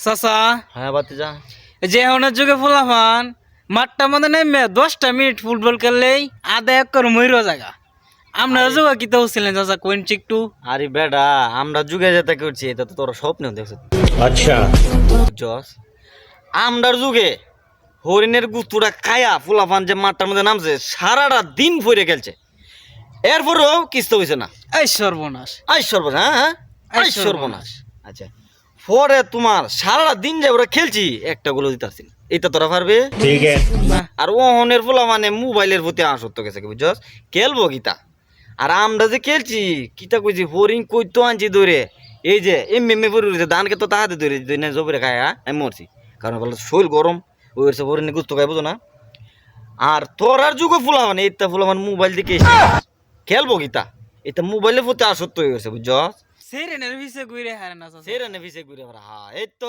চাচা হ্যাঁ বাতিজা। যে এখনের যুগে ফুলাফান মাঠটা মধ্যে নেমে 10টা মিনিট ফুটবল খেললেই আধা একর ময়ূর জায়গা। আপনারা যুগে কি তো ছিলেন চাচা কোয়েন একটু? আরে বেডা আমরা যুগে যেতে করছি এটা তো তোর স্বপ্ন দেখছ। अच्छा জস আমরার যুগে হরিণের গুতুটা খায়া ফুলাফান যে মাঠটার মধ্যে নামছে সারাটা দিন ফিরে খেলছে, এরপরেও কিস্ত হয়েছে না। এই সর্বনাশ। আই সর্বনাশ, হ্যাঁ হ্যাঁ আই আই সর্বনাশ। সর্বনাশ। আচ্ছা পরে তোমার সারাটা দিন যে ওরা খেলছি একটা গোলও দিতে পারছি না, এটা তোরা পারবে? ठीक है আর ওহনের ফুলা মানে মোবাইলের প্রতি আসক্ত গেছে, বুঝছস? খেলবো গীতা আর আমরা যে খেলছি কিতা কইছি হরিণ কইতো আনছি ধরে এই যে এমএমএ পরে রয়েছে ধানকে তো তাহাতে ধরে দিই না জবরে খায়, আমি মরছি কারণ বলে শরীর গরম ওই হচ্ছে হরিণে গুস্ত খাই বুঝো না। আর তোর আর যুগে ফুলা মানে এটা ফুলা মানে মোবাইল দিকে খেলবো গীতা, এটা মোবাইলের প্রতি আসক্ত হয়ে গেছে বুঝছস? সেরেনের ভিসে ঘুরে হারে না চাচা। সেরা নেভিসে ঘুরে হ্যাঁ এই তো